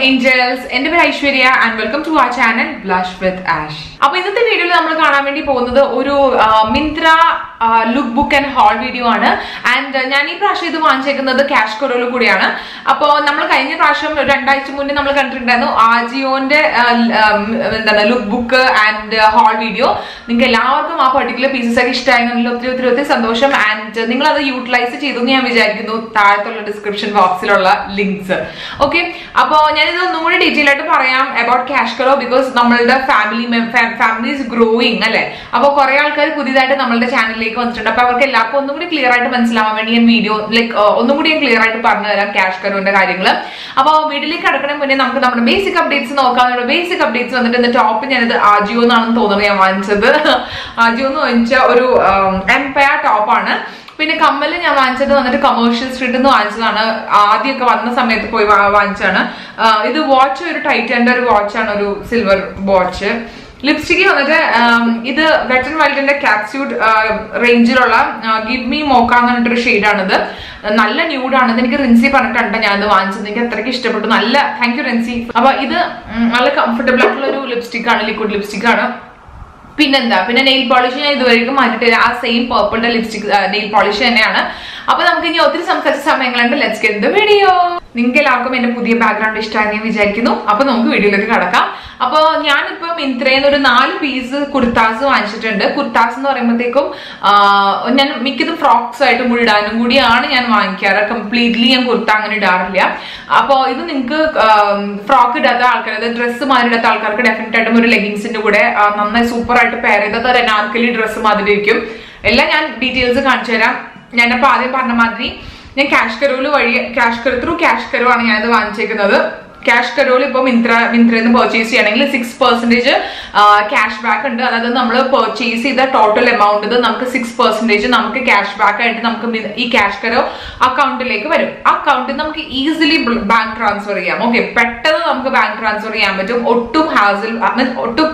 angels, എൻ്റെ പേര് Aishwarya and welcome to our channel Blush with Ash. അപ്പോൾ ഇന്നത്തെ വീഡിയോയിൽ നമ്മൾ കാണാൻ വേണ്ടി പോകുന്നത് ഒരു Myntra look book and hall video ആണ്. ആൻഡ് ഞാൻ ഈ പ്രാവശ്യം ഇത് വാങ്ങിച്ചേക്കുന്നത് ക്യാഷ് കരോയിൽ കൂടിയാണ്. അപ്പോൾ നമ്മൾ കഴിഞ്ഞ പ്രാവശ്യം 2 ആഴ്ച മുന്നേ നമ്മൾ കണ്ടിട്ടുണ്ടായിരുന്നു ആജിയോന്റെ എന്താണ് look book and hall video. നിങ്ങൾക്ക് എല്ലാവർക്കും ആ പെർട്ടിക്കുലർ പീസസ് ഒക്കെ ഇഷ്ടമായിരുന്നല്ലോ. ഒത്തിരി സന്തോഷം. ആൻഡ് നിങ്ങൾ അത് യൂട്ടിലൈസ് ചെയ്തു എന്ന് ഞാൻ വിചാരിക്കുന്നു. താഴത്തുള്ള ഡിസ്ക്രിപ്ഷൻ ബോക്സിലുള്ള ലിങ്ക്സ്. ഓക്കെ, അപ്പോൾ ഞാനിത് ഒന്നും കൂടി ഡീറ്റെയിൽ ആയിട്ട് പറയാം അബൌട്ട് ക്യാഷ് കരോ. ബിക്കോസ് നമ്മളുടെ ഫാമിലി ഈസ് ഗ്രോയിങ് അല്ലെ. അപ്പോൾ കുറെ ആൾക്കാർ പുതിയതായിട്ട് നമ്മളുടെ ചാനലിലേക്ക് വന്നിട്ടുണ്ട്. അപ്പൊ അവർക്ക് എല്ലാവർക്കും ഒന്നും കൂടി ക്ലിയർ ആയിട്ട് മനസ്സിലാവാൻ വേണ്ടി ഞാൻ വീഡിയോ ഒന്നും കൂടി ഞാൻ ക്ലിയർ ആയിട്ട് പറഞ്ഞു തരാം ക്യാഷ് കരോന്റെ കാര്യങ്ങൾ. അപ്പോൾ വീട്ടിലേക്ക് കിടക്കണ മുന്നേ നമുക്ക് നമ്മുടെ ബേസിക് അപ്ഡേറ്റ്സ് നോക്കാം. നമ്മുടെ ബേസിക് അപ്ഡേറ്റ്സ് വന്നിട്ട് ഇന്ന് ടോപ്പ് ഞാനിത് ആജിയോ എന്നാണെന്ന് തോന്നുന്നത് ഞാൻ വാങ്ങിച്ചത്. ആജിയോ എന്ന് വാങ്ങിച്ച ഒരു എംപയർ ടോപ്പാണ്. പിന്നെ കമ്മല് ഞാൻ വാങ്ങിച്ചത് വന്നിട്ട് കമേഴ്ഷ്യൽ സ്ട്രീറ്റ് എന്ന് വാങ്ങിച്ചതാണ്. ആദ്യമൊക്കെ വന്ന സമയത്ത് പോയി വാങ്ങിച്ചാണ്. ഇത് വാച്ച് ഒരു ടൈറ്റന്റെ ഒരു വാച്ചാണ്, ഒരു സിൽവർ വാച്ച്. ലിപ്സ്റ്റിക്ക് വന്നിട്ട് ഇത് വെറ്റ് ആൻഡ് വൈൽഡിന്റെ കാപ്സ്യൂട്ട് റേഞ്ചിലുള്ള ഗിവ് മീ മോക്ക എന്ന് പറഞ്ഞിട്ടൊരു ഷെയ്ഡാണിത്. നല്ല ന്യൂഡാണ്. ഇത് എനിക്ക് റിൻസി പറഞ്ഞിട്ടുണ്ട് ഞാനിത് വാങ്ങിച്ചത്. എനിക്ക് അത്രയ്ക്ക് ഇഷ്ടപ്പെട്ടു. നല്ല താങ്ക് യു റിൻസി. അപ്പൊ ഇത് നല്ല കംഫർട്ടബിൾ ആയിട്ടുള്ള ഒരു ലിപ്സ്റ്റിക് ആണ്, ലിക്വിഡ് ലിപ്സ്റ്റിക് ആണ്. പിന്നെന്താ, പിന്നെ നെയിൽ പോളിഷ് ഞാൻ ഇതുവരെയും മാറ്റിട്ടില്ല. ആ സെയിം പേർപ്പിളിന്റെ ലിപ്സ്റ്റിക് നെയിൽ പോളിഷ് തന്നെയാണ്. അപ്പൊ നമുക്ക് ഇനി ഒത്തിരി സംസാരിച്ച സമയങ്ങളുണ്ട്. Let's get the video. നിങ്ങൾക്ക് എല്ലാവർക്കും എന്റെ പുതിയ ബാക്ക്ഗ്രൗണ്ട് ഇഷ്ടമായി ഞാൻ വിചാരിക്കുന്നു. അപ്പൊ നമുക്ക് വീഡിയോയിലേക്ക് കടക്കാം. അപ്പൊ ഞാനിപ്പോ മിന്ത്രയിൽ ഒരു 4 പീസ് കുർത്താസ് വാങ്ങിച്ചിട്ടുണ്ട്. കുർത്താസ് എന്ന് പറയുമ്പോഴത്തേക്കും ഞാൻ മിക്കതും ഫ്രോക്സ് ആയിട്ട് മുഴിടാനും കൂടിയാണ് ഞാൻ വാങ്ങിക്കാറ്. കംപ്ലീറ്റ്ലി ഞാൻ കുർത്ത അങ്ങനെ ഇടാറില്ല. അപ്പൊ ഇത് നിങ്ങൾക്ക് ഫ്രോക്ക് ഇടാത്ത ആൾക്കാർ, അതായത് ഡ്രസ്സ് മാറി ഇടാത്ത ആൾക്കാർക്ക് ഡെഫിനറ്റ് ആയിട്ടും ഒരു ലെഗിങ്സിന്റെ കൂടെ നന്നായി സൂപ്പർ ആയിട്ട് പെയർ ചെയ്തത് ഒരു അനാർക്കലി ഡ്രസ്സ് മാതിരി ഇരിക്കും. എല്ലാം ഞാൻ ഡീറ്റെയിൽസ് കാണിച്ചു തരാം. ഞാനിപ്പോ ആദ്യം പറഞ്ഞ മാതിരി ഞാൻ ക്യാഷ് കരോ ക്യാഷ് കരോ ആണ് ഞാനിത് വാങ്ങിച്ചേക്കുന്നത്. ക്യാഷ് കരോയിൽ ഇപ്പോൾ മിന്ത്രയിൽ നിന്ന് പർച്ചേസ് ചെയ്യണമെങ്കിൽ 6% ക്യാഷ് ബാക്ക് ഉണ്ട്. അതായത് നമ്മൾ പർച്ചേസ് ചെയ്ത ടോട്ടൽ എമൗണ്ട് നമുക്ക് 6% നമുക്ക് ക്യാഷ് ബാക്ക് ആയിട്ട് നമുക്ക് ഈ ക്യാഷ് കരോ അക്കൗണ്ടിലേക്ക് വരും. ആ അക്കൗണ്ടിൽ നമുക്ക് ഈസിലി ബാങ്ക് ട്രാൻസ്ഫർ ചെയ്യാം. ഓക്കെ, പെട്ടെന്ന് നമുക്ക് ബാങ്ക് ട്രാൻസ്ഫർ ചെയ്യാൻ പറ്റും. ഒട്ടും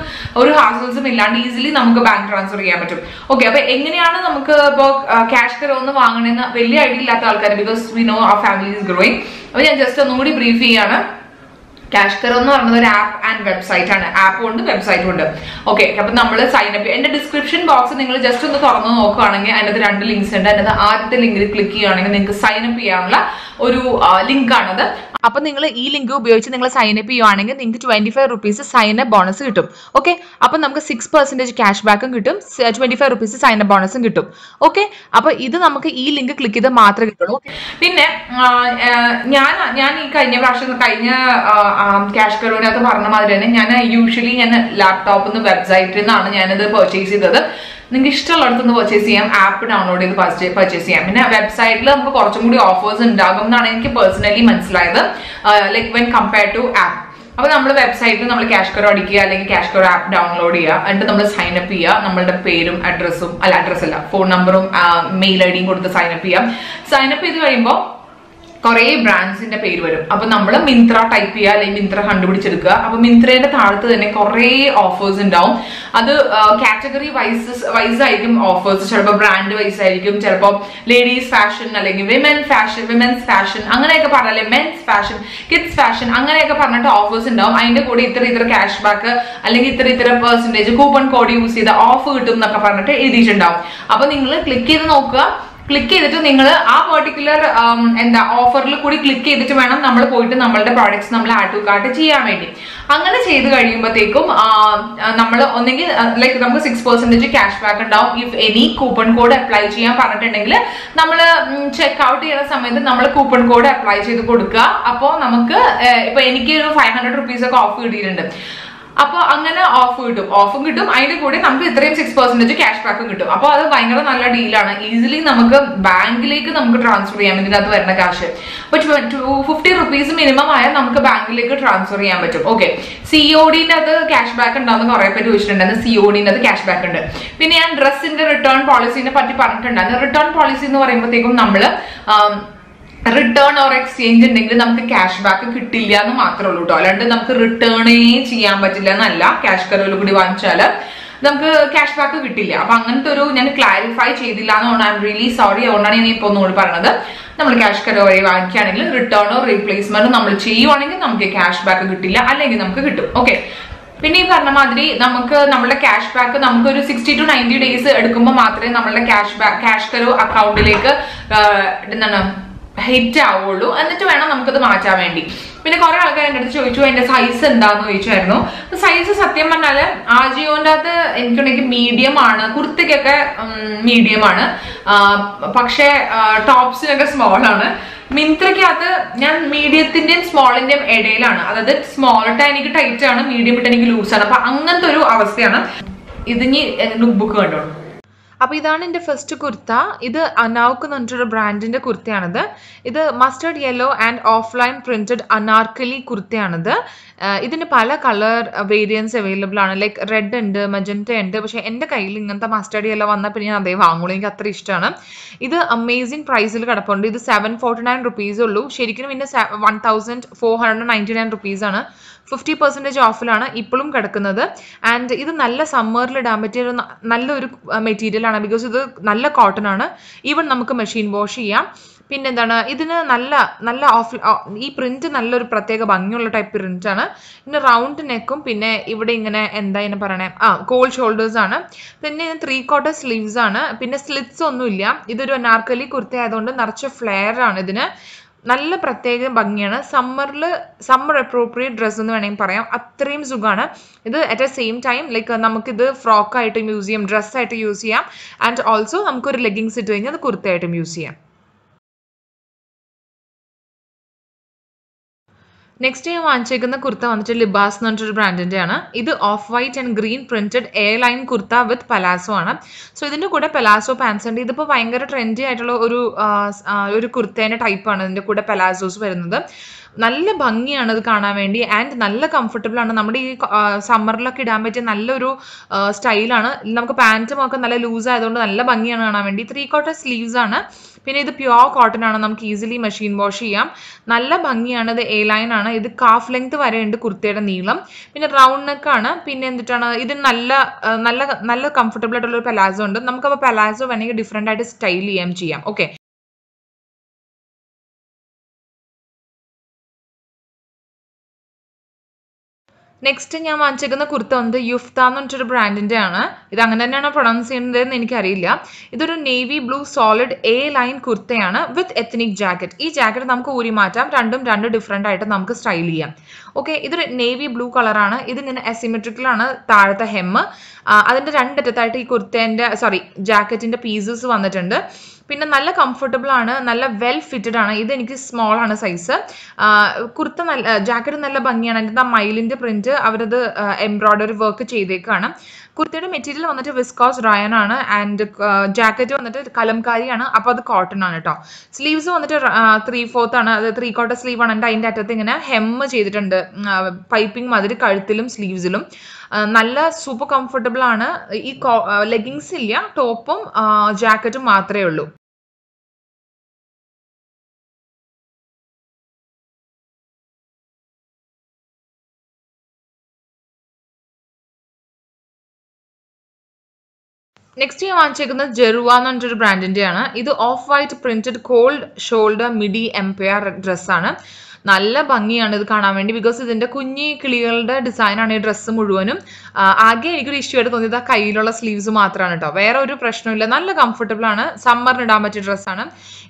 ഒരു ഹാസിൽസും ഇല്ലാണ്ട് ഈസിലി നമുക്ക് ബാങ്ക് ട്രാൻസ്ഫർ ചെയ്യാൻ പറ്റും. ഓക്കെ, അപ്പൊ എങ്ങനെയാണ് നമുക്ക് ഇപ്പോൾ ക്യാഷ് കരോ ഒന്ന് വാങ്ങണമെന്ന് വലിയ ഐഡിയ ഇല്ലാത്ത ആൾക്കാർ, ബിക്കോസ് വി നോ അവർ ഫാമിലി ഈസ് ഗ്രോയിങ്. അപ്പൊ ഞാൻ ജസ്റ്റ് ഒന്നും കൂടി ബ്രീഫ് ചെയ്യാണ്. ക്യാഷ് കരോ എന്ന് പറയുന്നത് ഒരു ആപ്പ് ആൻഡ് വെബ്സൈറ്റ് ആണ്. ആപ്പും ഉണ്ട്, വെബ്സൈറ്റും ഉണ്ട്. ഓക്കെ, അപ്പൊ നമ്മൾ സൈൻഅപ്പ് എന്റെ ഡിസ്ക്രിപ്ഷൻ ബോക്സ് നിങ്ങൾ ജസ്റ്റ് ഒന്ന് തുറന്നു നോക്കുകയാണെങ്കിൽ അതിനകത്ത് 2 ലിങ്ക്സ് ഉണ്ട്. അതിനകത്ത് ആദ്യത്തെ ലിങ്കിൽ ക്ലിക്ക് ചെയ്യുകയാണെങ്കിൽ നിങ്ങൾക്ക് സൈൻഅപ്പ് ചെയ്യാനുള്ള ഒരു ലിങ്ക് ആണത്. അപ്പൊ നിങ്ങൾ ഈ ലിങ്ക് ഉപയോഗിച്ച് നിങ്ങൾ സൈൻഅപ്പ് ചെയ്യുവാണെങ്കിൽ നിങ്ങൾക്ക് 25 rupees സൈൻഅപ്പ് ബോണസ് കിട്ടും. ഓക്കെ, അപ്പൊ നമുക്ക് 6% ക്യാഷ് ബാക്കും കിട്ടും, 25 rupees സൈൻഅപ്പ് ബോണസും കിട്ടും. ഓക്കെ, അപ്പൊ ഇത് നമുക്ക് ഈ ലിങ്ക് ക്ലിക്ക് ചെയ്ത് മാത്രമേ കിട്ടുള്ളൂ. പിന്നെ ഞാൻ ഈ കഴിഞ്ഞ ക്യാഷ് കരോനകത്ത് പറഞ്ഞ മാതിരി തന്നെ ഞാൻ ലാപ്ടോപ്പിൽ നിന്ന് വെബ്സൈറ്റിൽ നിന്നാണ് ഞാനിത് പർച്ചേസ് ചെയ്തത്. നിങ്ങൾക്ക് ഇഷ്ടമുള്ളിടത്തുനിന്ന് പർച്ചേസ് ചെയ്യാം, ആപ്പ് ഡൗൺലോഡ് ചെയ്ത് പർച്ചേസ് ചെയ്യാം. പിന്നെ വെബ്സൈറ്റിൽ നമുക്ക് കുറച്ചും കൂടി ഓഫേഴ്സ് ഉണ്ടാകും എന്നാണ് എനിക്ക് പേഴ്സണലി മനസ്സിലായത്, like when compare to app. അപ്പൊ നമ്മൾ വെബ്സൈറ്റിൽ നമ്മൾ ക്യാഷ് കരോ അടിക്കുക, അല്ലെങ്കിൽ ക്യാഷ് കരോ ആപ്പ് ഡൗൺലോഡ് ചെയ്യുക, എന്നിട്ട് നമ്മൾ സൈൻഅപ്പ് ചെയ്യുക. നമ്മളുടെ പേരും അഡ്രസ്സല്ല ഫോൺ നമ്പറും മെയിൽ ഐഡിയും കൊടുത്ത് സൈൻഅപ്പ് ചെയ്യാം. സൈൻഅപ്പ് ചെയ്ത് കഴിയുമ്പോൾ കുറെ ബ്രാൻഡ്സിന്റെ പേര് വരും. അപ്പൊ നമ്മൾ മിന്ത്ര ടൈപ്പ് ചെയ്യുക, അല്ലെങ്കിൽ മിന്ത്ര കണ്ടുപിടിച്ചെടുക്കുക. അപ്പൊ മിന്ത്രയുടെ താഴത്ത് തന്നെ കുറെ ഓഫേഴ്സ് ഉണ്ടാവും. അത് കാറ്റഗറി വൈസ് ആയിരിക്കും ഓഫേഴ്സ്. ചിലപ്പോൾ ബ്രാൻഡ് വൈസ് ആയിരിക്കും, ചിലപ്പോൾ ലേഡീസ് ഫാഷൻ, അല്ലെങ്കിൽ വിമൻസ് ഫാഷൻ അങ്ങനെയൊക്കെ പറഞ്ഞാൽ മെൻസ് ഫാഷൻ, കിഡ്സ് ഫാഷൻ അങ്ങനെയൊക്കെ പറഞ്ഞിട്ട് ഓഫേഴ്സ് ഉണ്ടാവും. അതിന്റെ കൂടെ ഇത്ര ക്യാഷ് ബാക്ക് അല്ലെങ്കിൽ ഇത്ര പെർസെന്റേജ് കൂപ്പൺ കോഡ് യൂസ് ചെയ്ത ഓഫ് കിട്ടും എന്നൊക്കെ പറഞ്ഞിട്ട് എഴുതിയിട്ടുണ്ടാവും. അപ്പൊ നിങ്ങൾ ക്ലിക്ക് ചെയ്ത് നോക്കുക. ക്ലിക്ക് ചെയ്തിട്ട് നിങ്ങൾ ആ പെർട്ടിക്കുലർ ഓഫറിൽ കൂടി ക്ലിക്ക് ചെയ്തിട്ട് വേണം നമ്മൾ പോയിട്ട് നമ്മളുടെ പ്രോഡക്ട്സ് നമ്മൾ ആഡ് ടു കാർട്ട് ചെയ്യാൻ വേണ്ടി. അങ്ങനെ ചെയ്ത് കഴിയുമ്പോഴത്തേക്കും നമ്മൾ ഒന്നെങ്കിൽ ലൈക്ക് നമുക്ക് 6% ക്യാഷ് ബാക്ക് ഉണ്ടാവും. If any coupon code apply ചെയ്യാൻ പറഞ്ഞിട്ടുണ്ടെങ്കിൽ നമ്മൾ ചെക്ക് ഔട്ട് ചെയ്യുന്ന സമയത്ത് നമ്മൾ കൂപ്പൺ കോഡ് അപ്ലൈ ചെയ്ത് കൊടുക്കുക. അപ്പോൾ നമുക്ക് ഇപ്പൊ എനിക്ക് ഒരു 500 rupees ഒക്കെ ഓഫ് കിട്ടിയിട്ടുണ്ട്. അപ്പൊ അങ്ങനെ ഓഫും കിട്ടും. അതിന്റെ കൂടെ നമുക്ക് ഇത്രയും 6% ക്യാഷ് ബാക്കും കിട്ടും. അപ്പൊ അത് ഭയങ്കര നല്ല ഡീലാണ്. ഈസിലി നമുക്ക് ബാങ്കിലേക്ക് നമുക്ക് ട്രാൻസ്ഫർ ചെയ്യാം ഇതിനകത്ത് വരുന്ന കാശ്. അപ്പൊ 250 rupees മിനിമം ആയാൽ നമുക്ക് ബാങ്കിലേക്ക് ട്രാൻസ്ഫർ ചെയ്യാൻ പറ്റും. ഓക്കെ, CODന്റെ അത് ക്യാഷ് ബാക്ക് ഉണ്ടാവുന്ന കുറെ പേര് ചോദിച്ചിട്ടുണ്ടായിരുന്നു. CODന്റെ അത് ക്യാഷ് ബാക്ക് ഉണ്ട്. പിന്നെ ഞാൻ ഡ്രസ്സിന്റെ റിട്ടേൺ പോളിസിനെ പറ്റി പറഞ്ഞിട്ടുണ്ടായിരുന്നു. റിട്ടേൺ പോളിസി എന്ന് പറയുമ്പോഴത്തേക്കും നമ്മള് റിട്ടേൺ ഓർ എക്സ്ചേഞ്ച് ഉണ്ടെങ്കിൽ നമുക്ക് ക്യാഷ് ബാക്ക് കിട്ടില്ല എന്ന് മാത്രമേ ഉള്ളൂ കേട്ടോ. അല്ലാണ്ട് നമുക്ക് റിട്ടേണേ ചെയ്യാൻ പറ്റില്ല എന്നല്ല. ക്യാഷ് കരോയിൽ കൂടി വാങ്ങിച്ചാല് നമുക്ക് ക്യാഷ് ബാക്ക് കിട്ടില്ല. അപ്പൊ അങ്ങനത്തെ ഒരു ഞാൻ ക്ലാരിഫൈ ചെയ്തില്ല എന്നുകൊണ്ട് ഐ എം റിയലി സോറി. അതുകൊണ്ടാണ് ഞാൻ ഇപ്പൊ ഒന്നുകൂടി പറഞ്ഞത്. നമ്മൾ ക്യാഷ് കരോ വഴി വാങ്ങിക്കുകയാണെങ്കിൽ റിട്ടേണോ റീപ്ലേസ്മെന്റോ നമ്മൾ ചെയ്യുവാണെങ്കിൽ നമുക്ക് ക്യാഷ് ബാക്ക് കിട്ടില്ല, അല്ലെങ്കിൽ നമുക്ക് കിട്ടും. ഓക്കെ. പിന്നെ ഈ പറഞ്ഞ മാതിരി നമുക്ക് നമ്മുടെ ക്യാഷ് ബാക്ക് നമുക്ക് ഒരു 60 to 90 days എടുക്കുമ്പോൾ മാത്രമേ നമ്മളുടെ ക്യാഷ് കരോ അക്കൗണ്ടിലേക്ക് എന്താണ് ഹിറ്റ് ആവുള്ളൂ. എന്നിട്ട് വേണം നമുക്കത് മാറ്റാൻ വേണ്ടി. പിന്നെ കുറെ ആൾക്കാർ എൻ്റെ അടുത്ത് ചോദിച്ചു അതിന്റെ സൈസ് എന്താന്ന് ചോദിച്ചായിരുന്നു. സൈസ് സത്യം പറഞ്ഞാല് ആജിയോന്റെ അകത്ത് എനിക്കുണ്ടെങ്കിൽ മീഡിയം ആണ്, കുർത്തിക്കൊക്കെ മീഡിയം ആണ്, പക്ഷെ ടോപ്സിനൊക്കെ സ്മോൾ ആണ്. മിന്ത്രയ്ക്കകത്ത് ഞാൻ മീഡിയത്തിന്റെയും സ്മോളിന്റെയും ഇടയിലാണ്. അതായത് സ്മോൾ ഇട്ട എനിക്ക് ടൈറ്റ് ആണ്, മീഡിയം ഇട്ട എനിക്ക് ലൂസ് ആണ്. അപ്പൊ അങ്ങനത്തെ ഒരു അവസ്ഥയാണ്. ഇതിനി ലുക്ക് ബുക്ക് കണ്ടോളൂ. അപ്പൊ ഇതാണ് എന്റെ ഫസ്റ്റ് കുർത്ത. ഇത് അനൗക്ക് എന്ന് പറഞ്ഞിട്ടൊരു ബ്രാൻഡിന്റെ കുർത്തയാണിത്. ഇത് mustard yellow and offline printed anarkali കുർത്തയാണിത്. ഇതിന് പല കളർ വേരിയൻസ് അവൈലബിൾ ആണ്. ലൈക്ക് റെഡ് ഉണ്ട്, മജന്റ ഉണ്ട്. പക്ഷെ എന്റെ കയ്യിൽ ഇങ്ങനത്തെ മസ്റ്റേർഡ് യെല്ലോ വന്നാൽ പിന്നെ ഞാൻ അതേ വാങ്ങുള്ളൂ. എനിക്ക് അത്ര ഇഷ്ടമാണ്. ഇത് അമേസിംഗ് പ്രൈസിൽ കിടപ്പുണ്ട്. ഇത് 749 rupees ഉള്ളൂ. ശരിക്കും പിന്നെ 1499 rupees ആണ്. 50% ഓഫിലാണ് ഇപ്പോഴും കിടക്കുന്നത്. ആൻഡ് ഇത് നല്ല സമ്മറിൽ ഇടാൻ പറ്റിയ നല്ലൊരു മെറ്റീരിയൽ ആണ്. ബിക്കോസ് ഇത് നല്ല കോട്ടൺ ആണ്. ഈവൻ നമുക്ക് മെഷീൻ വാഷ് ചെയ്യാം. പിന്നെന്താണ്, ഇതിന് നല്ല ഈ പ്രിന്റ് നല്ലൊരു പ്രത്യേക ഭംഗിയുള്ള ടൈപ്പ് പ്രിന്റ് ആണ്. പിന്നെ റൗണ്ട് നെക്കും പിന്നെ ഇവിടെ ഇങ്ങനെ എന്താ ഇതിനെ പറയണേ, കോൾ ഷോൾഡേഴ്സ് ആണ്. പിന്നെ 3/4 സ്ലീവ്സ് ആണ്. പിന്നെ സ്ലിറ്റ്സ് ഒന്നും ഇല്ല. ഇതൊരു അനാർക്കലി കുർത്ത ആയതുകൊണ്ട് നിറച്ച് ഫ്ലെയർ ആണ്. ഇതിന് നല്ല പ്രത്യേക ഭംഗിയാണ്. സമ്മർ അപ്രോപ്രിയേറ്റ് ഡ്രസ്സ് എന്ന് വേണമെങ്കിൽ പറയാം. അത്രയും സുഖമാണ് ഇത്. At A same time like നമുക്കിത് ഫ്രോക്കായിട്ടും യൂസ് ചെയ്യാം, ഡ്രസ്സായിട്ട് യൂസ് ചെയ്യാം. ആൻഡ് ഓൾസോ നമുക്കൊരു ലെഗിങ്സ് ഇട്ട് കഴിഞ്ഞാൽ അത് കുർത്തയായിട്ടും യൂസ് ചെയ്യാം. നെക്സ്റ്റ് ഞാൻ വാങ്ങിച്ചേക്കുന്ന കുർത്ത വന്നിട്ട് ലിബാസ് എന്ന് പറഞ്ഞൊരു ബ്രാൻഡിന്റെ ആണ്. ഇത് off white and green printed air line kurta with palazzo ആണ്. സോ ഇതിന്റെ കൂടെ പലാസോ പാൻസ് ഉണ്ട്. ഇതിപ്പോൾ ഭയങ്കര ട്രെൻഡി ആയിട്ടുള്ള ഒരു കുർത്തേന്റെ ടൈപ്പാണ് ഇതിന്റെ കൂടെ പലാസോസ് വരുന്നത്. നല്ല ഭംഗിയാണ് ഇത് കാണാൻ വേണ്ടി. ആൻഡ് നല്ല കംഫർട്ടബിൾ ആണ്. നമ്മുടെ ഈ സമ്മറിലൊക്കെ ഇടാൻ പറ്റിയ നല്ലൊരു സ്റ്റൈലാണ്. നമുക്ക് പാൻറ്റും ഒക്കെ നല്ല ലൂസ് ആയതുകൊണ്ട് നല്ല ഭംഗിയാണ് കാണാൻ വേണ്ടി. 3/4 സ്ലീവ്സ് ആണ്. പിന്നെ ഇത് പ്യുവർ കോട്ടൺ ആണ്. നമുക്ക് ഈസിലി മെഷീൻ വാഷ് ചെയ്യാം. നല്ല ഭംഗിയാണ്. ഇത് എ ലൈൻ ആണ്. ഇത് കാഫ് ലെങ്ത് വരെ ഉണ്ട് കുർത്തയുടെ നീളം. പിന്നെ റൗണ്ട് നെക്ക് ആണ്. പിന്നെ എന്തിട്ടാണ് ഇത് നല്ല കംഫർട്ടബിൾ ആയിട്ടുള്ള ഒരു പലാസോ ഉണ്ട്. നമുക്കപ്പോൾ പലാസോ വേണമെങ്കിൽ ഡിഫറെന്റ് ആയിട്ട് സ്റ്റൈൽ ചെയ്യാം. ഓക്കെ. നെക്സ്റ്റ് ഞാൻ വാങ്ങിച്ചേക്കുന്ന കുർത്ത വന്നത് യുഫ്ത എന്ന് പറഞ്ഞിട്ടൊരു ബ്രാൻഡിന്റെ ആണ്. ഇത് അങ്ങനെ തന്നെയാണോ പ്രൊണൗൺസ് ചെയ്യുന്നതെന്ന് എനിക്കറിയില്ല. ഇതൊരു navy blue solid A line കുർത്തയാണ് വിത്ത് എത്നിക് ജാക്കറ്റ്. ഈ ജാക്കറ്റ് നമുക്ക് ഊരി മാറ്റാം. രണ്ട് ഡിഫറെന്റ് ആയിട്ട് നമുക്ക് സ്റ്റൈൽ ചെയ്യാം. ഓക്കെ. ഇതൊരു നേവി ബ്ലൂ കളറാണ്. ഇതിങ്ങനെ അസിമെട്രിക്കലാണ് താഴത്തെ ഹെമ്മ്. അതിന്റെ രണ്ടറ്റത്തായിട്ട് ഈ ജാക്കറ്റിന്റെ പീസസ് വന്നിട്ടുണ്ട്. പിന്നെ നല്ല കംഫർട്ടബിൾ ആണ്, നല്ല വെൽ ഫിറ്റഡ് ആണ്. ഇത് എനിക്ക് സ്മോൾ ആണ് സൈസ്. കുർത്ത ജാക്കറ്റ് നല്ല ഭംഗിയാണ്. അതിൻ്റെ മയിലിന്റെ പ്രിന്റ് അവരത് എംബ്രോയിഡറി വർക്ക് ചെയ്തേക്കാണ്. കുർത്തയുടെ മെറ്റീരിയൽ വന്നിട്ട് വിസ്കോസ് റയൻ ആണ്. ആൻഡ് ജാക്കറ്റ് വന്നിട്ട് കലംകാരിയാണ്. അപ്പോൾ അത് കോട്ടൺ ആണ് കേട്ടോ. സ്ലീവ്സ് വന്നിട്ട് 3/4 ആണ്. അത് 3/4 സ്ലീവ് ആണ്. അതിൻ്റെ അറ്റത്ത് ഇങ്ങനെ ഹെമ്മ് ചെയ്തിട്ടുണ്ട്, പൈപ്പിംഗ് മാതിരി കഴുത്തിലും സ്ലീവ്സിലും. നല്ല സൂപ്പർ കംഫർട്ടബിൾ ആണ്. ഈ ലെഗിങ്സ് ഇല്ല, ടോപ്പും ജാക്കറ്റും മാത്രമേ ഉള്ളൂ. നെക്സ്റ്റ് ഞാൻ വാങ്ങിച്ചേക്കുന്നത് ജെറുവ എന്ന് പറഞ്ഞൊരു ബ്രാൻഡിന്റെ ആണ്. ഇത് off white printed cold shoulder midi empire ഡ്രസ്സാണ്. നല്ല ഭംഗിയാണ് ഇത് കാണാൻ വേണ്ടി. ബിക്കോസ് ഇതിന്റെ കുഞ്ഞി കിളികളുടെ ഡിസൈനാണ് ഈ ഡ്രസ്സ് മുഴുവനും. ആകെ എനിക്കൊരു ഇഷ്യൂ ആയിട്ട് തോന്നിയത് ആ കയ്യിലുള്ള സ്ലീവ്സ് മാത്രമാണ് കേട്ടോ. വേറെ ഒരു പ്രശ്നമില്ല. നല്ല കംഫർട്ടബിൾ ആണ്. സമ്മറിന് ഇടാൻ പറ്റിയ ഡ്രസ്സാണ്.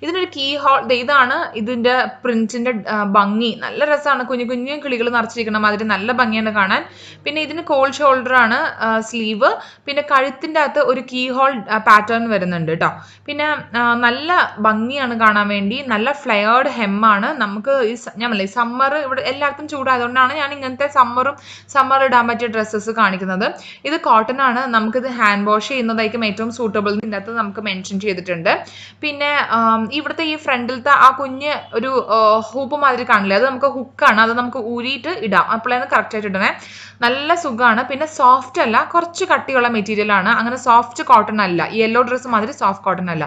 ഇതിനൊരു കീ ഹോൾ ഇതാണ് ഇതിന്റെ പ്രിന്റിന്റെ ഭംഗി. നല്ല രസമാണ്. കുഞ്ഞു കിളികൾ നിറച്ചിരിക്കുന്ന മാതിരി നല്ല ഭംഗിയാണ് കാണാൻ. പിന്നെ ഇതിന് കോൾ ഷോൾഡർ ആണ് സ്ലീവ്. പിന്നെ കഴുത്തിന്റെ അകത്ത് ഒരു കീ ഹോൾ പാറ്റേൺ വരുന്നുണ്ട് കേട്ടോ. പിന്നെ നല്ല ഭംഗിയാണ് കാണാൻ വേണ്ടി. നല്ല ഫ്ലെയർഡ് ഹെമ്മാണ്. നമുക്ക് ഞാൻ പറയില്ലേ സമ്മർ ഇവിടെ എല്ലാവർക്കും ചൂടായതുകൊണ്ടാണ് ഞാൻ ഇങ്ങനത്തെ സമ്മർ ഇടാൻ പറ്റിയ ഡ്രസ്സസ് കാണിക്കുന്നത്. ഇത് കോട്ടൺ ആണ്. നമുക്കിത് ഹാൻഡ് വാഷ് ചെയ്യുന്നതായിരിക്കും ഏറ്റവും സൂട്ടബിൾ. ഇതിൻ്റെ അകത്ത് നമുക്ക് മെൻഷൻ ചെയ്തിട്ടുണ്ട്. പിന്നെ ഇവിടുത്തെ ഈ ഫ്രണ്ടിലത്തെ ആ കുഞ്ഞ് ഒരു ഹൂപ്പ് മാതിരി കാണില്ലേ, അത് നമുക്ക് ഹുക്കാണ്. അത് നമുക്ക് ഊരിയിട്ട് ഇടാം. അപ്പോഴാണ് കറക്റ്റ് ആയിട്ട് ഇടണേ. നല്ല സുഖമാണ്. പിന്നെ സോഫ്റ്റ് അല്ല, കുറച്ച് കട്ടിയുള്ള മെറ്റീരിയൽ ആണ്. അങ്ങനെ സോഫ്റ്റ് കോട്ടൺ അല്ല. യെല്ലോ ഡ്രസ്സ് മാതിരി സോഫ്റ്റ് കോട്ടൺ അല്ല.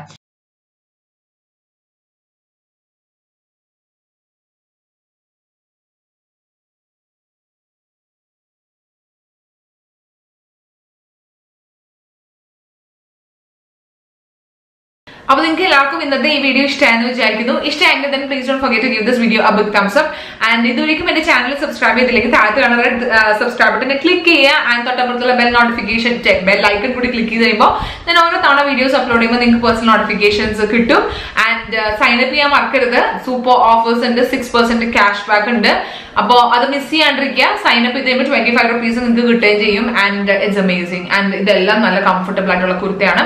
അപ്പോൾ നിങ്ങൾക്ക് എല്ലാവർക്കും ഇന്നത്തെ ഈ വീഡിയോ ഇഷ്ടമായെന്ന് വിചാരിക്കുന്നു. ഇഷ്ടമായെങ്കിൽ then please don't forget to give this video a big thumbs up. And ഇതുവരെയും എന്റെ ചാനൽ സബ്സ്ക്രൈബ് ചെയ്തില്ലെങ്കിൽ താഴത്ത് കാണുന്ന സബ്സ്ക്രൈബ് ബട്ടൺ ക്ലിക്ക് ചെയ്യുക. ആൻഡ് തൊട്ടപ്പുറത്തുള്ള ബെൽ നോട്ടിഫിക്കേഷൻ ബെൽ ഐക്കൺ കൂടി ക്ലിക്ക് ചെയ്ത് കഴിയുമ്പോൾ ഞാൻ ഓരോ തവണ വീഡിയോസ് അപ്ലോഡ് ചെയ്യുമ്പോൾ നിങ്ങൾക്ക് പേഴ്സണൽ നോട്ടിഫിക്കേഷൻസ് കിട്ടും. ആൻഡ് സൈൻ അപ്പ് ചെയ്യാൻ മറക്കരുത്. സൂപ്പർ ഓഫേഴ്സ് ഉണ്ട്, 6% ക്യാഷ് ബാക്ക് ഉണ്ട്. അപ്പോൾ അത് മിസ് ചെയ്യാണ്ടിരിക്കുക. സൈൻ അപ്പ് ചെയ്ത് കഴിയുമ്പോൾ 25 rupees നിങ്ങൾക്ക് കിട്ടുകയും ചെയ്യും. And it's amazing. ആൻഡ് ഇതെല്ലാം നല്ല കംഫർട്ടബിൾ ആയിട്ടുള്ള കുർത്തയാണ്.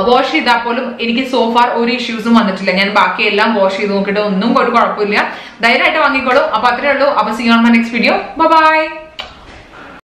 വാഷ് ചെയ്താൽ പോലും എനിക്ക് സോഫാർ ഒരു ഇഷ്യൂസും വന്നിട്ടില്ല. ഞാൻ ബാക്കിയെല്ലാം വാഷ് ചെയ്ത് നോക്കിയിട്ട് ഒന്നും ഒരു കുഴപ്പമില്ല. ധൈര്യമായിട്ട് വാങ്ങിക്കോളൂ. അപ്പൊ അത്രേ ഉള്ളൂ. അപ്പൊ see on my next video. By.